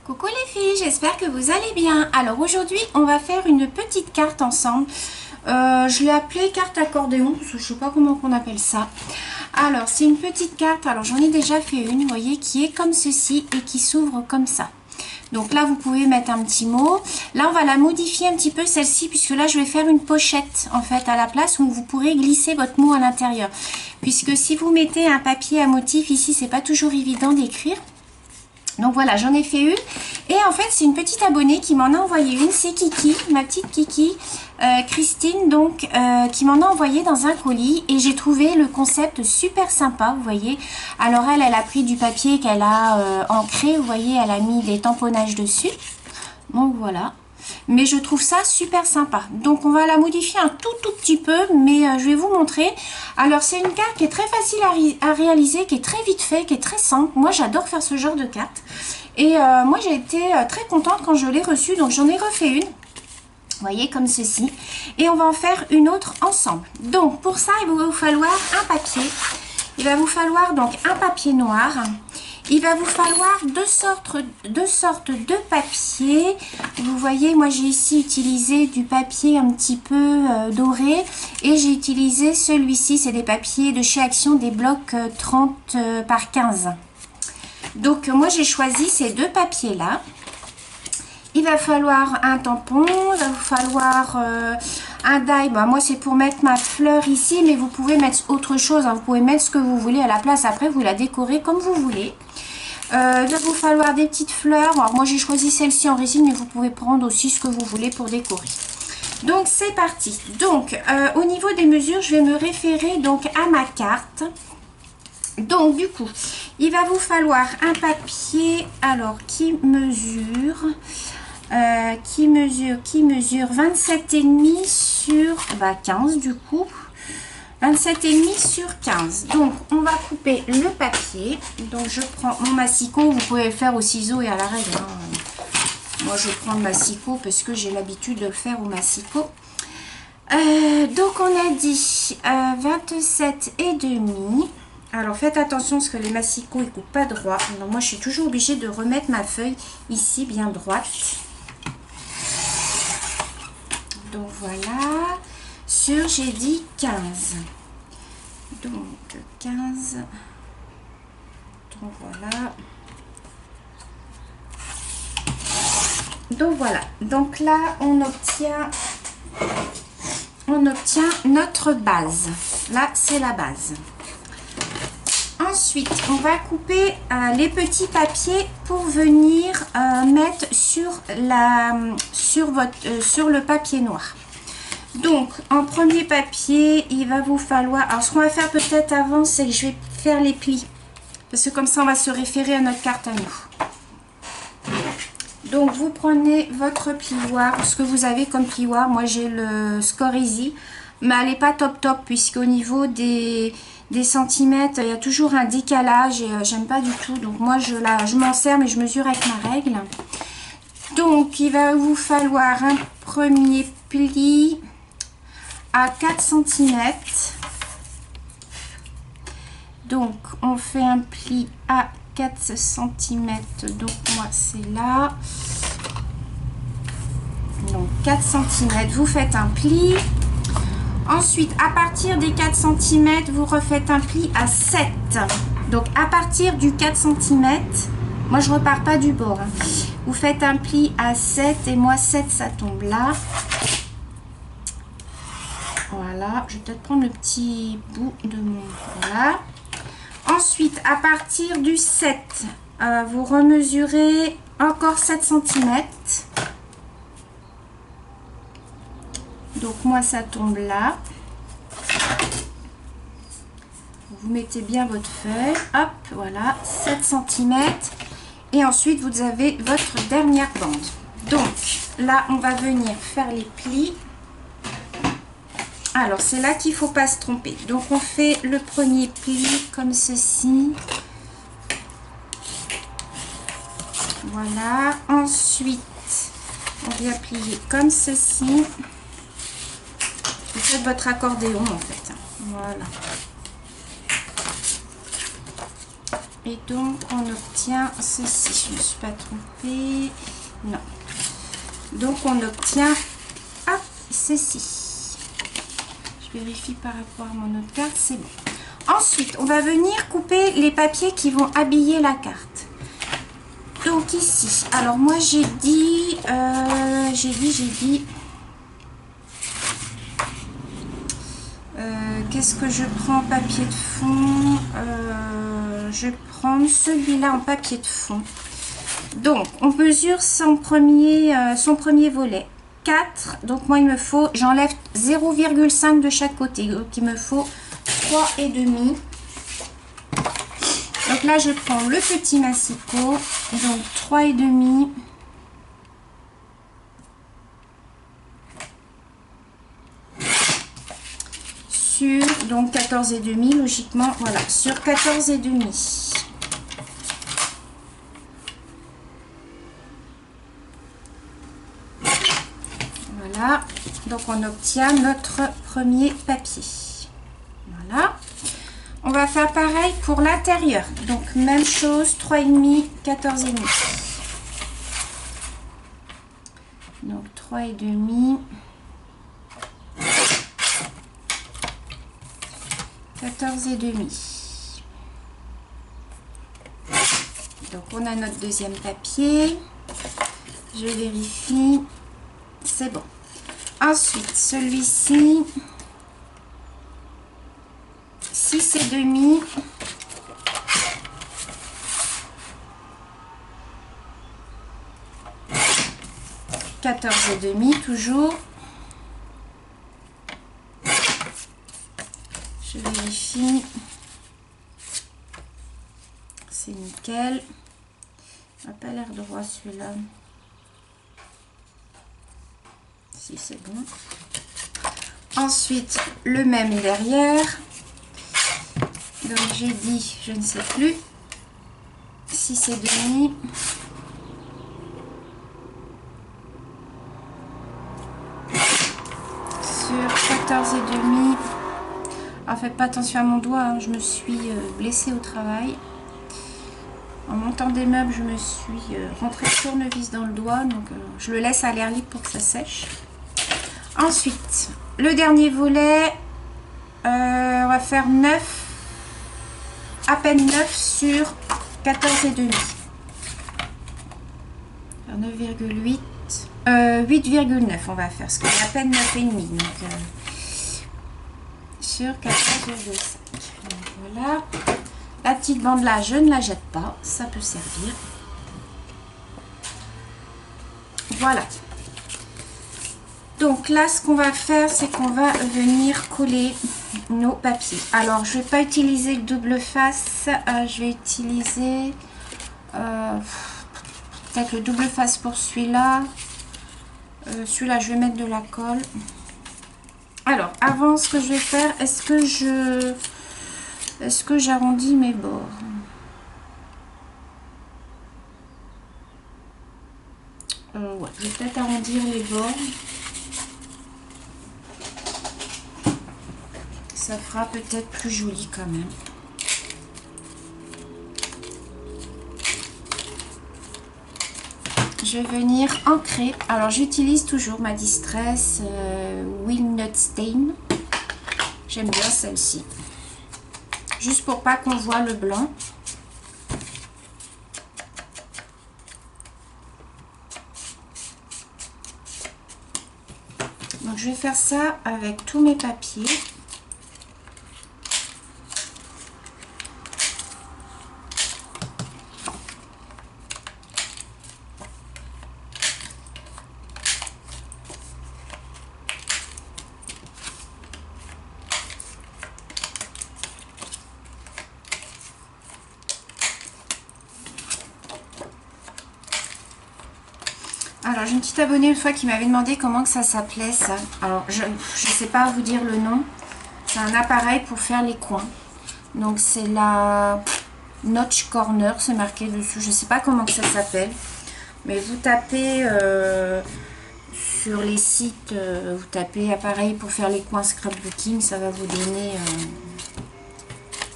Coucou les filles, j'espère que vous allez bien. Alors aujourd'hui, on va faire une petite carte ensemble. Je l'ai appelée carte accordéon, parce que je sais pas comment on appelle ça. Alors, c'est une petite carte, alors j'en ai déjà fait une, vous voyez, qui est comme ceci et qui s'ouvre comme ça. Donc là, vous pouvez mettre un petit mot. Là, on va la modifier un petit peu, celle-ci, puisque là, je vais faire une pochette, en fait, à la place, où vous pourrez glisser votre mot à l'intérieur. Puisque si vous mettez un papier à motif ici, c'est pas toujours évident d'écrire. Donc voilà, j'en ai fait une. Et en fait, c'est une petite abonnée qui m'en a envoyé une. C'est Kiki, ma petite Kiki, Christine, donc, qui m'en a envoyé dans un colis. Et j'ai trouvé le concept super sympa, vous voyez. Alors elle a pris du papier qu'elle a ancré, vous voyez, elle a mis des tamponnages dessus. Donc voilà. Mais je trouve ça super sympa. Donc on va la modifier un tout petit peu, mais je vais vous montrer. Alors c'est une carte qui est très facile à réaliser, qui est très vite fait, qui est très simple. Moi j'adore faire ce genre de carte. Et moi j'ai été très contente quand je l'ai reçue, donc j'en ai refait une. Vous voyez, comme ceci. Et on va en faire une autre ensemble. Donc pour ça, il va vous falloir un papier. Il va vous falloir donc un papier noir. Il va vous falloir deux sortes de papier. Vous voyez, moi j'ai ici utilisé du papier un petit peu doré. Et j'ai utilisé celui-ci, c'est des papiers de chez Action, des blocs 30 par 15. Donc moi j'ai choisi ces deux papiers-là. Il va falloir un tampon, il va vous falloir un die. Bah, moi c'est pour mettre ma fleur ici, mais vous pouvez mettre autre chose, hein. Vous pouvez mettre ce que vous voulez à la place, après vous la décorez comme vous voulez. Il va vous falloir des petites fleurs. Alors moi j'ai choisi celle-ci en résine, mais vous pouvez prendre aussi ce que vous voulez pour décorer. Donc c'est parti. Donc au niveau des mesures, je vais me référer donc à ma carte. Donc du coup, il va vous falloir un papier alors qui mesure 27,5 sur 15 du coup. 27,5 sur 15. Donc, on va couper le papier. Donc, je prends mon massicot. Vous pouvez le faire au ciseau et à la règle, hein. Moi, je prends le massicot parce que j'ai l'habitude de le faire au massicot. Donc, on a dit 27,5. Alors, faites attention parce que les massicots, ils ne coupent pas droit. Donc, moi, je suis toujours obligée de remettre ma feuille ici, bien droite. Donc, voilà. Sur, j'ai dit 15. Donc 15. Donc voilà. Donc voilà. Donc là, on obtient notre base. Là, c'est la base. Ensuite, on va couper les petits papiers pour venir mettre sur le papier noir. Donc, en premier papier, il va vous falloir... Alors, ce qu'on va faire peut-être avant, c'est que je vais faire les plis. Parce que comme ça, on va se référer à notre carte à nous. Donc, vous prenez votre plioir, ce que vous avez comme plioir. Moi, j'ai le Score Easy. Mais elle n'est pas top, puisqu'au niveau des centimètres, il y a toujours un décalage. Et j'aime pas du tout. Donc, moi, je m'en sers, mais je mesure avec ma règle. Donc, il va vous falloir un premier pli à 4 cm. Donc on fait un pli à 4 cm. Donc moi c'est là. Donc 4 cm, vous faites un pli. Ensuite à partir des 4 cm, vous refaites un pli à 7. Donc à partir du 4 cm, moi je repars pas du bord, hein. Vous faites un pli à 7 et moi 7 ça tombe là. Voilà, je vais peut-être prendre le petit bout de mon... Voilà. Ensuite, à partir du 7, vous remesurez encore 7 cm. Donc, moi, ça tombe là. Vous mettez bien votre feuille. Hop, voilà, 7 cm. Et ensuite, vous avez votre dernière bande. Donc, là, on va venir faire les plis. Alors, c'est là qu'il ne faut pas se tromper. Donc, on fait le premier pli comme ceci. Voilà. Ensuite, on vient plier comme ceci. Vous faites votre accordéon, en fait. Voilà. Et donc on obtient ceci. Je ne me suis pas trompée. Non. Donc on obtient ceci. Je vérifie par rapport à mon autre carte, c'est bon. Ensuite, on va venir couper les papiers qui vont habiller la carte. Donc ici, alors moi j'ai dit, qu'est-ce que je prends en papier de fond? Je prends celui-là en papier de fond. Donc, on mesure son premier volet. 4. Donc, moi, il me faut, j'enlève 0,5 de chaque côté. Donc, il me faut 3,5. Donc là, je prends le petit massicot. Donc, 3,5. Sur, donc, 14,5, logiquement, voilà, sur 14,5. Voilà, donc on obtient notre premier papier. Voilà. On va faire pareil pour l'intérieur. Donc, même chose, 3,5, 14,5. Donc, 3,5. 14,5. Donc, on a notre deuxième papier. Je vérifie. C'est bon. Ensuite, celui-ci, 6,5. 14,5 toujours. Je vérifie. C'est nickel. Il n'a pas l'air droit celui-là. Si, c'est bon. Ensuite, le même derrière. Donc, j'ai dit, je ne sais plus. 6,5. Sur 14,5. Alors, faites pas attention à mon doigt, hein, je me suis blessée au travail. En montant des meubles, je me suis rentrée de tournevis dans le doigt, donc je le laisse à l'air libre pour que ça sèche. Ensuite, le dernier volet, on va faire 9, à peine 9 sur 14,5. 9,8, 8,9 on va faire, parce qu'il y a à peine 9,5. Donc, sur 14,5. Voilà. La petite bande là, je ne la jette pas. Ça peut servir. Voilà. Donc là, ce qu'on va faire, c'est qu'on va venir coller nos papiers. Alors, je ne vais pas utiliser le double face. Je vais utiliser peut-être le double face pour celui-là. Celui-là, je vais mettre de la colle. Alors, avant, ce que je vais faire, est-ce que j'arrondis mes bords? Ouais, je vais peut-être arrondir les bords. Ça fera peut-être plus joli quand même. Je vais venir ancrer. Alors, j'utilise toujours ma Distress Walnut Stain. J'aime bien celle-ci. Juste pour pas qu'on voit le blanc. Donc, je vais faire ça avec tous mes papiers. Alors, j'ai une petite abonnée une fois qui m'avait demandé comment que ça s'appelait ça. Alors, je ne sais pas vous dire le nom. C'est un appareil pour faire les coins. Donc, c'est la Notch Corner, c'est marqué dessus. Je ne sais pas comment que ça s'appelle. Mais vous tapez sur les sites, vous tapez appareil pour faire les coins scrapbooking. Ça va vous donner...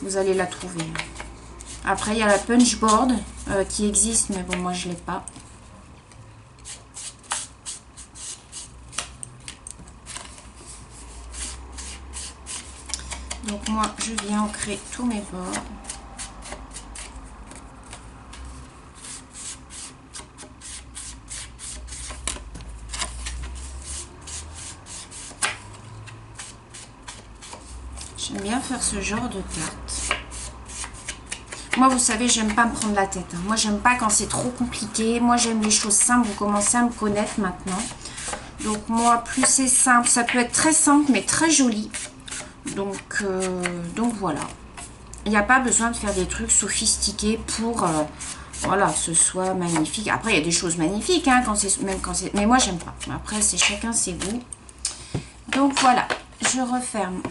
vous allez la trouver. Après, il y a la punch board qui existe, mais bon, moi, je ne l'ai pas. Donc, moi, je viens ancrer tous mes bords. J'aime bien faire ce genre de carte. Moi, vous savez, j'aime pas me prendre la tête. Moi, j'aime pas quand c'est trop compliqué. Moi, j'aime les choses simples. Vous commencez à me connaître maintenant. Donc, moi, plus c'est simple, ça peut être très simple, mais très joli. Donc voilà. Il n'y a pas besoin de faire des trucs sophistiqués pour, voilà, ce soit magnifique. Après, il y a des choses magnifiques, hein, même quand c'est... Mais moi, j'aime pas. Après, c'est chacun ses goûts. Donc, voilà. Je referme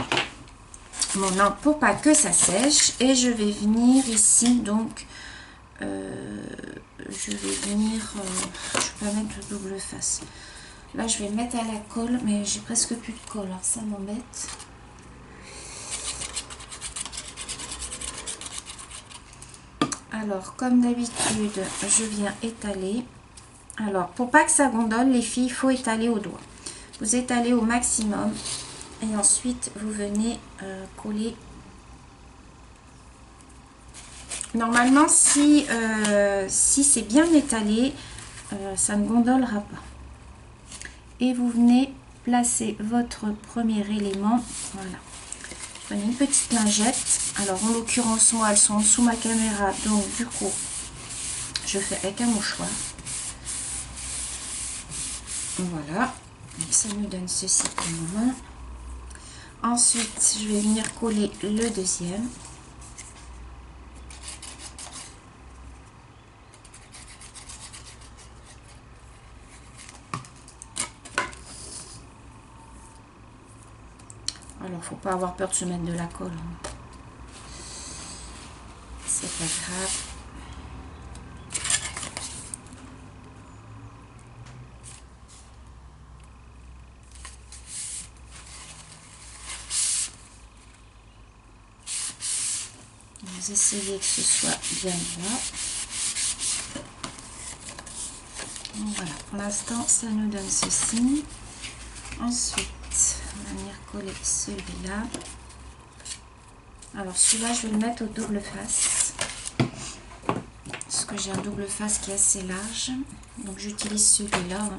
mon nain pour pas que ça sèche. Et je vais venir ici, donc... je vais venir... je vais pas mettre de double face. Là, je vais mettre à la colle, mais j'ai presque plus de colle. Alors, ça m'embête. Alors, comme d'habitude, je viens étaler. Alors, pour pas que ça gondole, les filles, il faut étaler au doigt. Vous étalez au maximum. Et ensuite, vous venez coller. Normalement, si c'est bien étalé, ça ne gondolera pas. Et vous venez placer votre premier élément. Voilà. Prenez une petite lingette. Alors, en l'occurrence, moi, elles sont en dessous ma caméra. Donc, du coup, je fais avec un mouchoir. Voilà. Et ça nous donne ceci pour le moment. Ensuite, je vais venir coller le deuxième. Alors, faut pas avoir peur de se mettre de la colle. C'est pas grave. Vous essayez que ce soit bien droit. Voilà, pour l'instant, ça nous donne ceci. Ensuite, on va venir coller celui-là. Alors, celui-là, je vais le mettre au double face. Parce que j'ai un double face qui est assez large. Donc, j'utilise celui-là.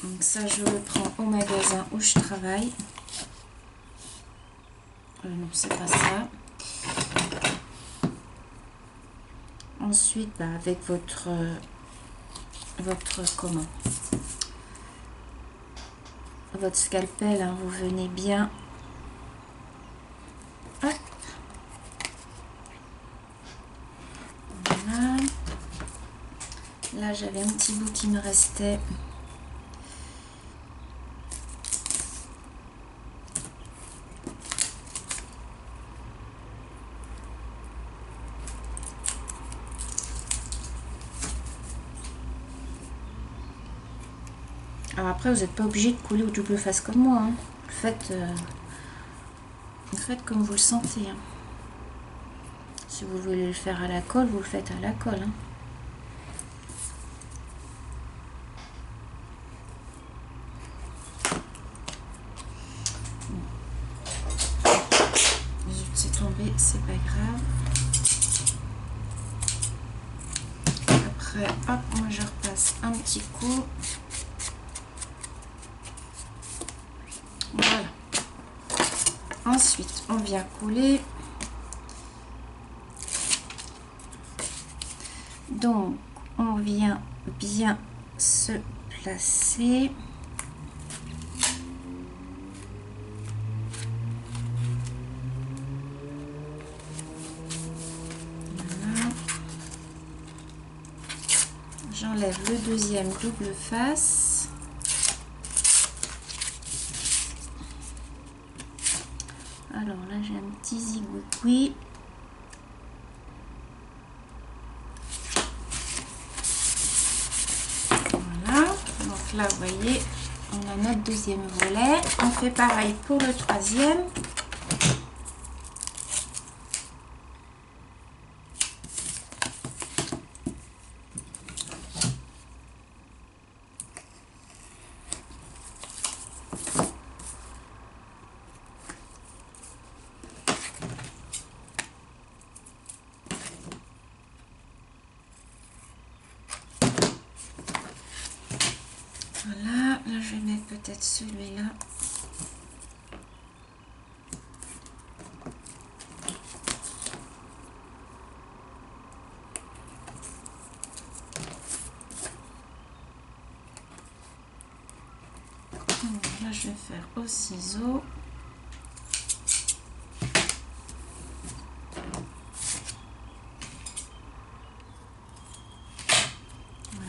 Donc, ça, je le prends au magasin où je travaille. Non, c'est pas ça. Ensuite, bah, avec votre comment, votre scalpel, hein, vous venez bien. Hop. Voilà. Là, j'avais un petit bout qui me restait. Alors après, vous n'êtes pas obligé de coller au double face comme moi. Hein. Vous faites comme vous le sentez. Hein. Si vous voulez le faire à la colle, vous le faites à la colle. Hein. C'est tombé, c'est pas grave. Après, hop, moi je repasse un petit coup. Voilà. Ensuite, on vient coller. Donc, on vient bien se placer. Voilà. J'enlève le deuxième double face. Alors là, j'ai un petit zigouigoui. Voilà. Donc là, vous voyez, on a notre deuxième volet. On fait pareil pour le troisième. peut-être celui-là. Là, je vais faire au ciseau.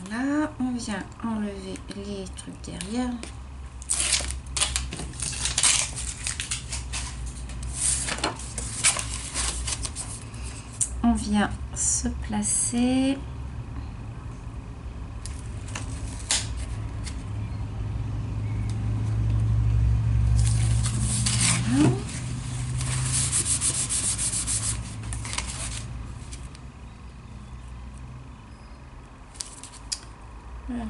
Voilà, on vient enlever les trucs derrière. On vient se placer. Alors,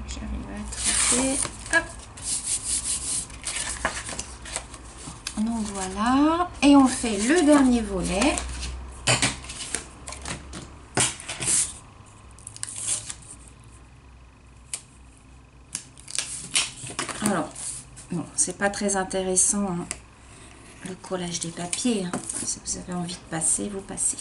j'arrive à attraper. Hop. Donc voilà. Et on fait le dernier volet. Alors, bon, c'est pas très intéressant, hein, le collage des papiers. Hein. Si vous avez envie de passer, vous passez.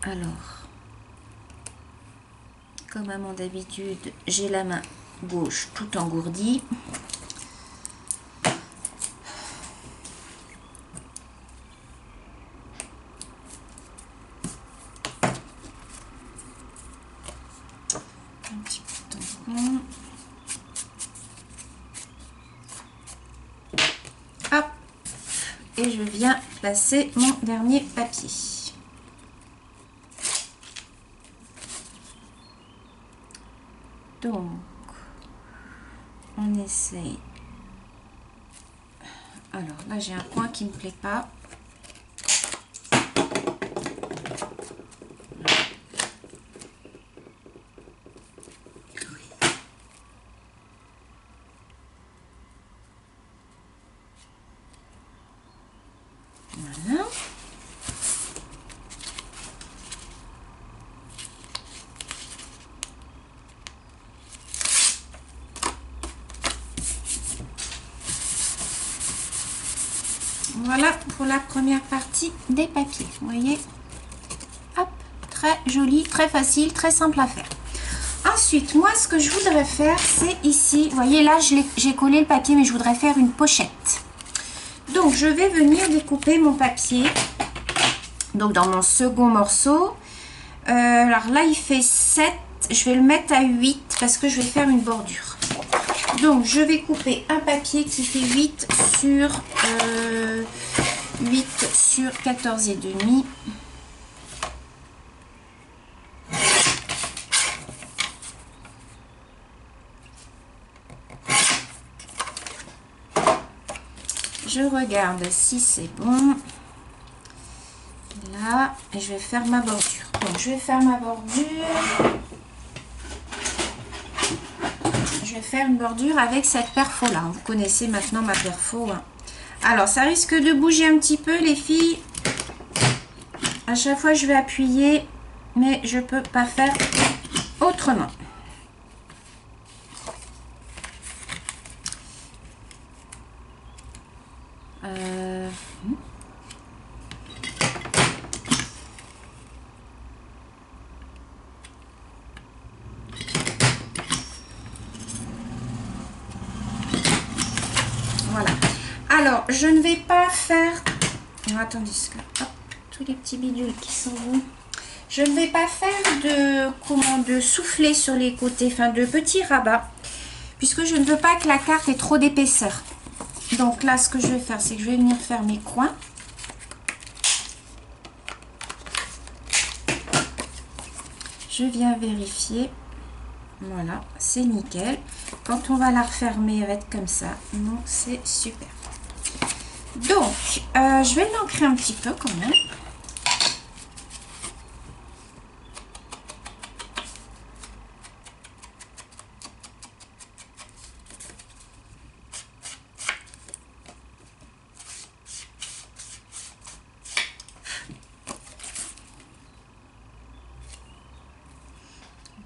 Alors, comme à mon d'habitude, j'ai la main gauche tout engourdie. Un petit peu de tampon. Hop. Et je viens placer mon dernier papier. Donc, on essaye. Alors là, j'ai un coin qui me plaît pas. Voilà. Voilà pour la première partie des papiers. Vous voyez, hop, très joli, très facile, très simple à faire. Ensuite, moi, ce que je voudrais faire, c'est ici. Vous voyez, là, j'ai collé le papier, mais je voudrais faire une pochette. Donc, je vais venir découper mon papier. Donc, dans mon second morceau. Alors là, il fait 7. Je vais le mettre à 8 parce que je vais faire une bordure. Donc, je vais couper un papier qui fait 8 sur 14,5. Je regarde si c'est bon. Là, et je vais faire ma bordure. Donc, je vais faire ma bordure. Je vais faire une bordure avec cette perfo là. Vous connaissez maintenant ma perfo. Hein. Alors, ça risque de bouger un petit peu, les filles. À chaque fois, je vais appuyer, mais je peux pas faire autrement. Voilà. Alors, je ne vais pas faire... Attendez, hop, tous les petits bidules qui sont bons. Je ne vais pas faire de souffler sur les côtés, enfin de petits rabats, puisque je ne veux pas que la carte ait trop d'épaisseur. Donc là, ce que je vais faire, c'est que je vais venir faire mes coins. Je viens vérifier. Voilà, c'est nickel. Quand on va la refermer, elle va être comme ça. Donc, c'est super. Donc, je vais l'ancrer un petit peu quand même.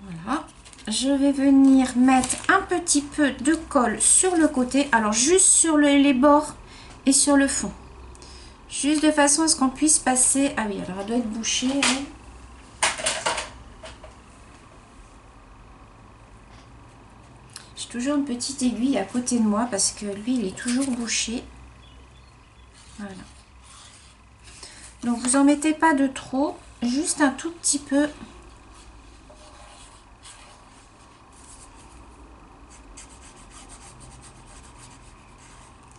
Voilà. Je vais venir mettre un petit peu de colle sur le côté. Alors, juste sur les bords et sur le fond. Juste de façon à ce qu'on puisse passer... Ah oui, alors elle doit être bouchée. Hein. J'ai toujours une petite aiguille à côté de moi parce que lui, il est toujours bouché. Voilà. Donc, vous en mettez pas de trop. Juste un tout petit peu.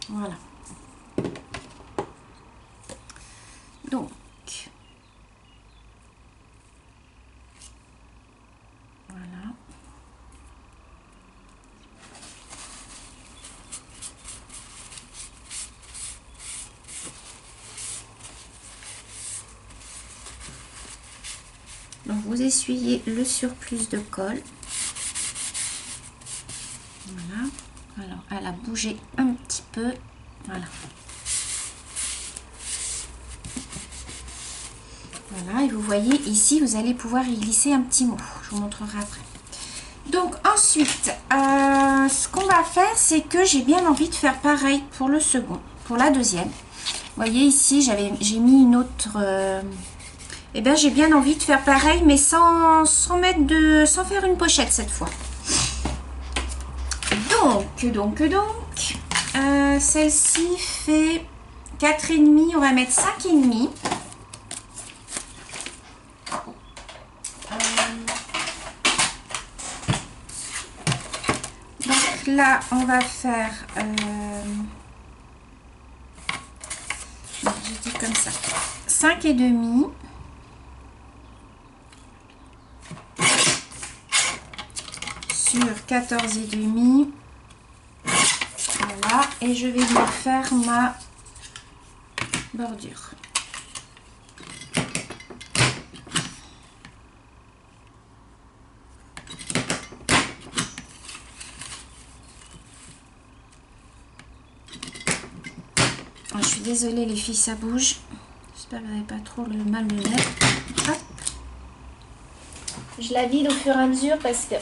Voilà. Donc, voilà. Donc, vous essuyez le surplus de colle. Voilà. Alors, elle a bougé un petit peu. Voilà. Voilà, et vous voyez ici, vous allez pouvoir y glisser un petit mot. Je vous montrerai après. Donc ensuite, ce qu'on va faire, c'est que j'ai bien envie de faire pareil pour le second, pour la deuxième. Vous voyez ici, j'ai mis une autre... Eh bien, j'ai bien envie de faire pareil, mais sans faire une pochette cette fois. Donc, celle-ci fait 4,5, on va mettre 5,5. Donc là, on va faire... je dis comme ça. 5,5. Sur 14,5. Voilà, et je vais venir faire ma bordure. Oh, je suis désolée les filles, ça bouge. J'espère que vous n'avez pas trop le mal de mettre. Hop. Je la vide au fur et à mesure parce que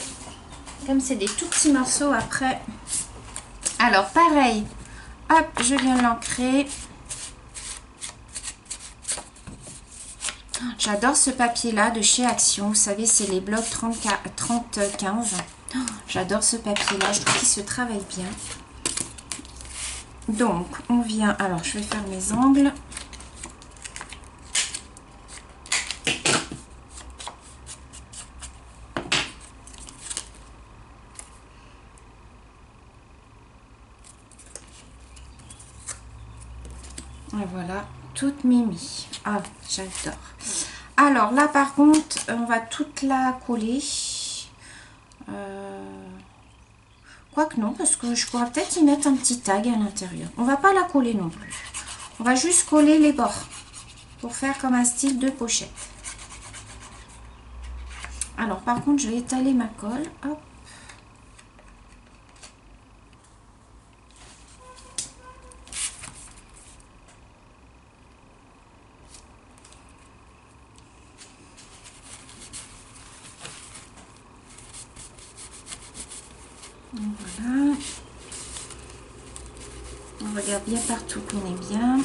comme c'est des tout petits morceaux après. Alors pareil, hop, je viens l'ancrer. J'adore ce papier là de chez Action, vous savez c'est les blocs 30-15. J'adore ce papier là, je trouve qu'il se travaille bien. Donc on vient, alors je vais faire mes angles. Et voilà, toute mimi. Ah, j'adore. Alors là par contre, on va toute la coller. Quoique non, parce que je pourrais peut-être y mettre un petit tag à l'intérieur. On va pas la coller non plus. On va juste coller les bords pour faire comme un style de pochette. Alors par contre, je vais étaler ma colle. Hop. Voilà. On regarde bien partout qu'on est bien.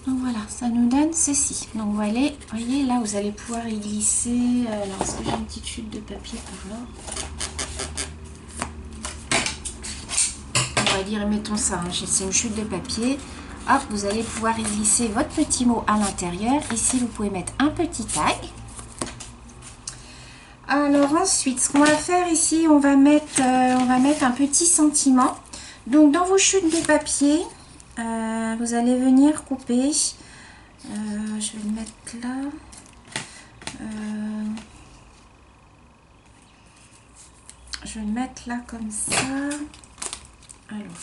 Donc voilà, ça nous donne ceci. Donc vous voyez, là vous allez pouvoir y glisser. Alors est-ce que j'ai une petite chute de papier par là? On va dire, mettons ça, hein, c'est une chute de papier. Hop, vous allez pouvoir y glisser votre petit mot à l'intérieur. Ici, vous pouvez mettre un petit tag. Alors ensuite, ce qu'on va faire ici, on va mettre un petit sentiment. Donc dans vos chutes de papier, vous allez venir couper. Je vais le mettre là. je vais le mettre là comme ça. Alors,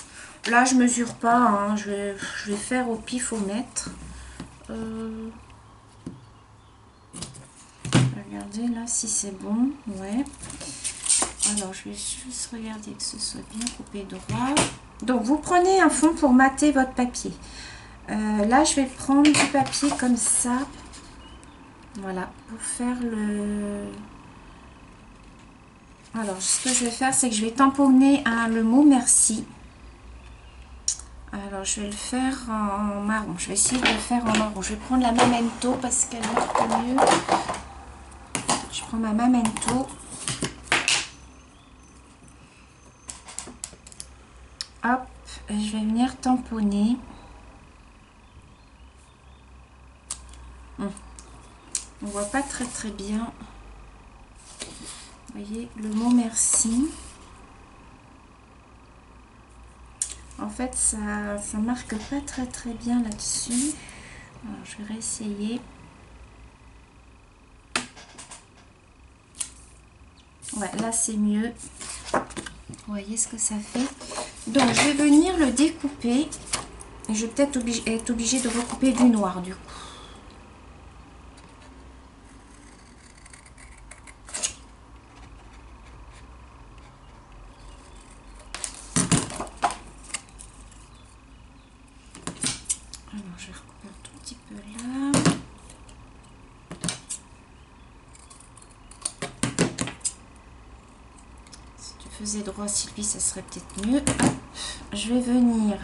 là, je mesure pas, hein, je vais faire au pifomètre. Regardez là si c'est bon. Ouais. Alors, je vais juste regarder que ce soit bien coupé droit. Donc, vous prenez un fond pour mater votre papier. Là, je vais prendre du papier comme ça. Voilà, pour faire le... Alors, ce que je vais faire, c'est que je vais tamponner le mot merci. Alors, je vais le faire en marron. Je vais essayer de le faire en marron. Je vais prendre la Memento parce qu'elle marque mieux. Je prends ma Memento. Hop, je vais venir tamponner. On voit pas très bien. Vous voyez le mot merci. En fait, ça marque pas très bien là-dessus. Alors, je vais réessayer. Ouais, là c'est mieux. Vous voyez ce que ça fait. Donc, je vais venir le découper. Et je vais peut-être être obligée de recouper du noir du coup. Alors, je vais recouper un tout petit peu là. Si tu faisais droit, Sylvie, ça serait peut-être mieux. Hop, je vais venir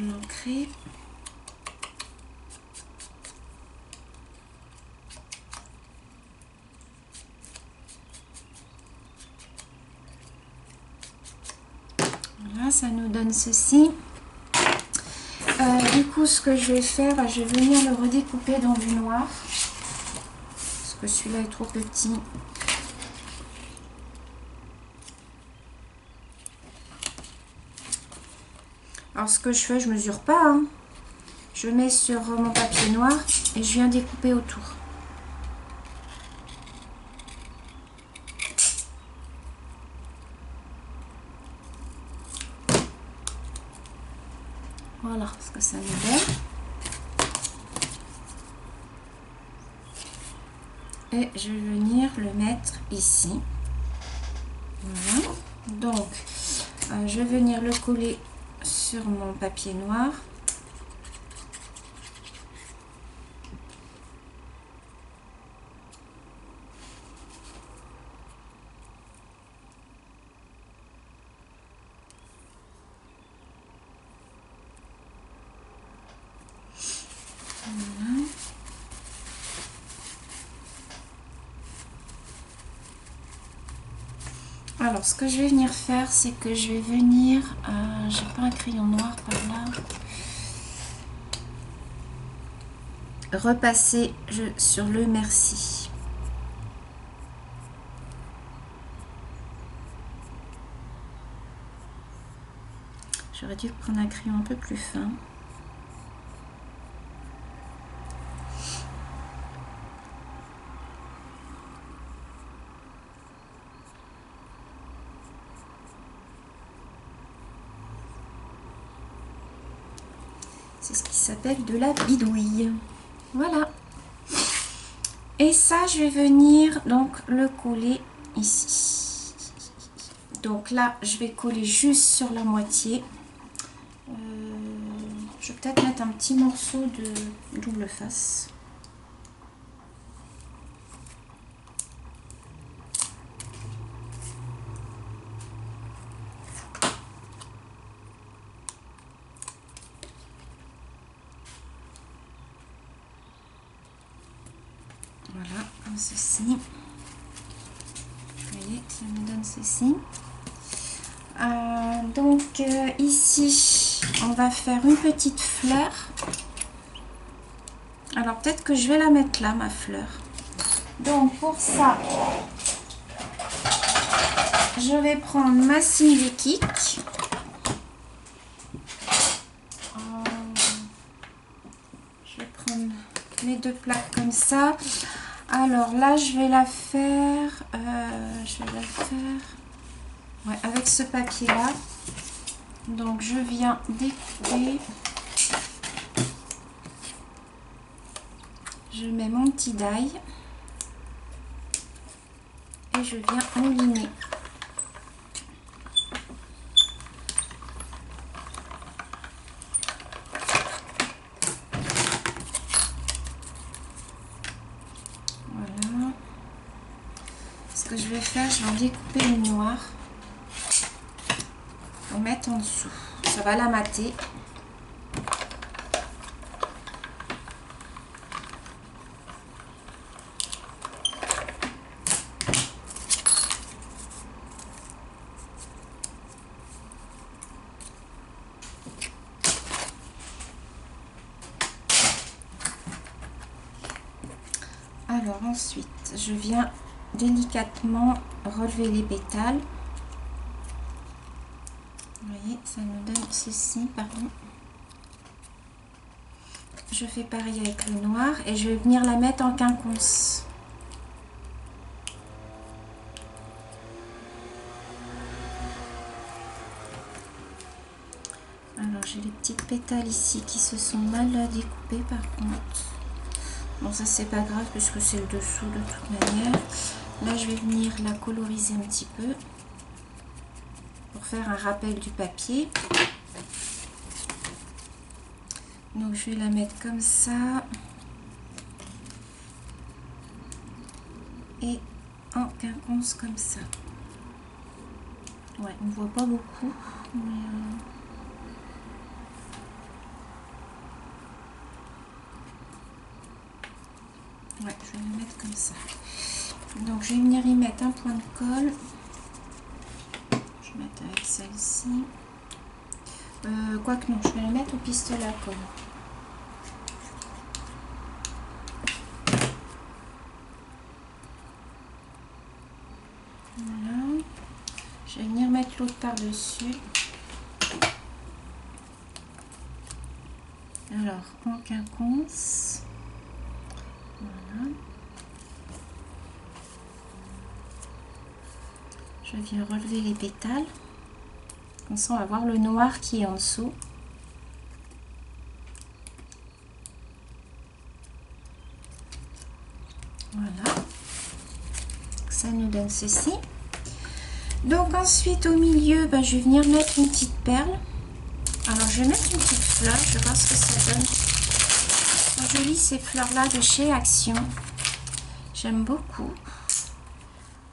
l'ancrer. Voilà, ça nous donne ceci. Du coup, ce que je vais faire, je vais venir le redécouper dans du noir. Parce que celui-là est trop petit. Alors, ce que je fais, je mesure pas. Hein. Je mets sur mon papier noir et je viens découper autour. Voilà ce que ça nous donne. Et je vais venir le mettre ici. Voilà. Donc, je vais venir le coller sur mon papier noir. Voilà. Alors, ce que je vais venir faire, c'est que je vais venir... j'ai pas un crayon noir par là. Repasser sur le merci. J'aurais dû prendre un crayon un peu plus fin. C'est ce qui s'appelle de la bidouille. Voilà. Et ça, je vais venir donc le coller ici. Donc là, je vais coller juste sur la moitié. Je vais peut-être mettre un petit morceau de double face. Voilà, comme ceci. Vous voyez, ça me donne ceci. Donc ici, on va faire une petite fleur. Alors peut-être que je vais la mettre là, ma fleur. Donc pour ça, je vais prendre ma cime Kik. Je vais prendre mes deux plaques comme ça. Alors là, je vais la faire, ouais, avec ce papier-là. Donc, je viens découper. Je mets mon petit die et je viens mouliner. Voilà. Ce que je vais faire, je vais en découper une noire pour mettre en dessous. Ça va la mater. Alors ensuite, je viens délicatement relever les pétales. Vous voyez, ça nous donne ceci, pardon. Je fais pareil avec le noir et je vais venir la mettre en quinconce. Alors j'ai les petites pétales ici qui se sont mal découpées par contre. Bon, ça c'est pas grave puisque c'est le dessous de toute manière. Là je vais venir la coloriser un petit peu pour faire un rappel du papier. Donc je vais la mettre comme ça et en quinconce comme ça. Ouais, on voit pas beaucoup, mais ouais, je vais le mettre comme ça. Donc je vais venir y mettre un point de colle. Je vais mettre avec celle-ci. Quoique non, je vais la mettre au pistolet à colle. Voilà. Je vais venir mettre l'autre par-dessus. Alors, en quinconce. Voilà. Je viens relever les pétales. Comme ça, on va voir le noir qui est en dessous. Voilà. Ça nous donne ceci. Donc ensuite, au milieu, ben, je vais venir mettre une petite perle. Alors, je vais mettre une petite fleur. Je vais voir ce que ça donne. C'est joli ces fleurs-là de chez Action. J'aime beaucoup.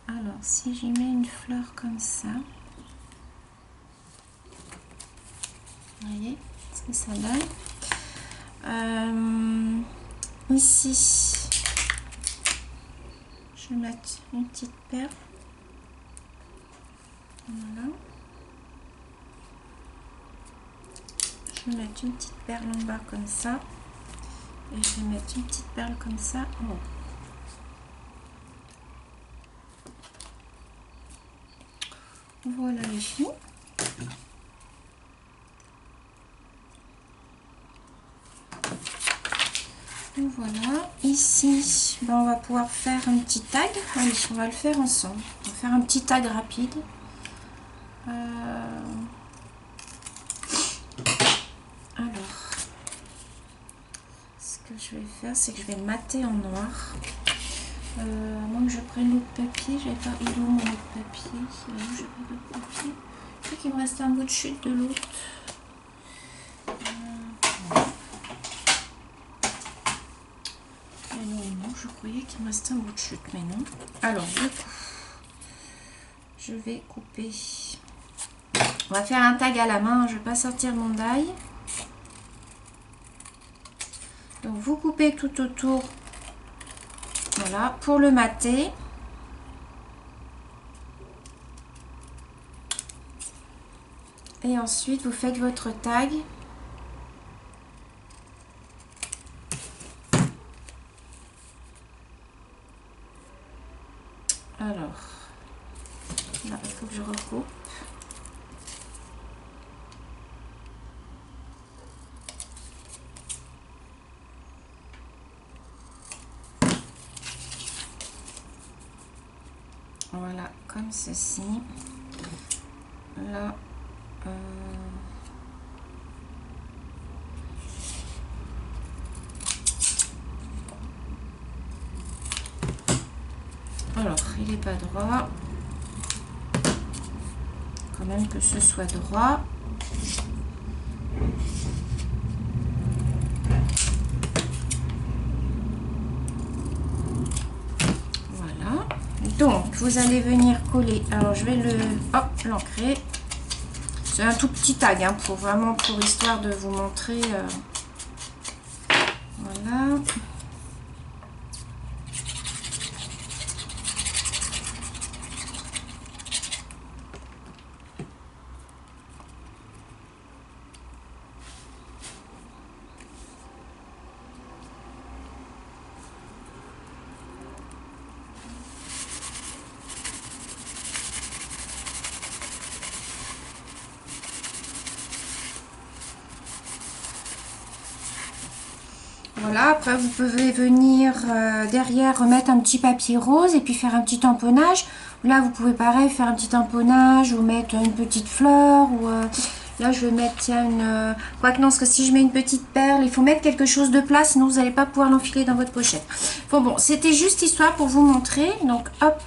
Alors, si j'y mets une fleur comme ça, vous voyez ce que ça donne. Ici, je vais mettre une petite perle. Voilà. Je vais mettre une petite perle en bas comme ça. Et je vais mettre une petite perle comme ça en haut. Voilà les filles. Et voilà. Ici, ben, on va pouvoir faire un petit tag. Allez, on va le faire ensemble. On va faire un petit tag rapide. Alors, ce que je vais faire, c'est que je vais le mater en noir. À moins que je prenne l'autre papier. J'avais pas. Il est où mon autre papier? J'ai pas d'autre papier. Je sais qu'il me reste un bout de chute de l'autre. Non, je croyais qu'il me restait un bout de chute, mais non. Alors, du coup, je vais couper. On va faire un tag à la main. Je ne vais pas sortir mon die. Donc, vous coupez tout autour. Voilà, pour le mater. Et ensuite, vous faites votre tag. Alors, là, il faut que je recoupe. Voilà, comme ceci. Là, alors, il n'est pas droit. Quand même que ce soit droit. Voilà. Donc, vous allez venir coller. Alors, je vais le, hop, l'ancrer. C'est un tout petit tag, hein, pour vraiment pour histoire de vous montrer. Voilà. Voilà, après vous pouvez venir derrière remettre un petit papier rose et puis faire un petit tamponnage. Là vous pouvez pareil faire un petit tamponnage ou mettre une petite fleur ou là je vais mettre tiens une... Quoique non, parce que si je mets une petite perle, il faut mettre quelque chose de plat, sinon vous n'allez pas pouvoir l'enfiler dans votre pochette. Bon, c'était juste histoire pour vous montrer. Donc hop,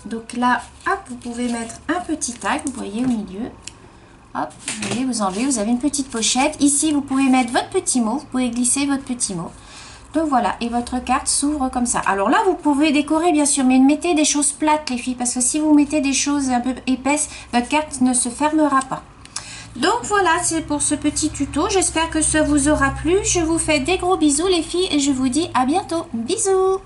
donc là, hop, vous pouvez mettre un petit tag, vous voyez au milieu. Hop, vous voyez, vous enlevez, vous avez une petite pochette. Ici, vous pouvez mettre votre petit mot, vous pouvez glisser votre petit mot. Donc voilà, et votre carte s'ouvre comme ça. Alors là, vous pouvez décorer bien sûr, mais mettez des choses plates les filles, parce que si vous mettez des choses un peu épaisses, votre carte ne se fermera pas. Donc voilà, c'est pour ce petit tuto. J'espère que ça vous aura plu. Je vous fais des gros bisous les filles et je vous dis à bientôt. Bisous!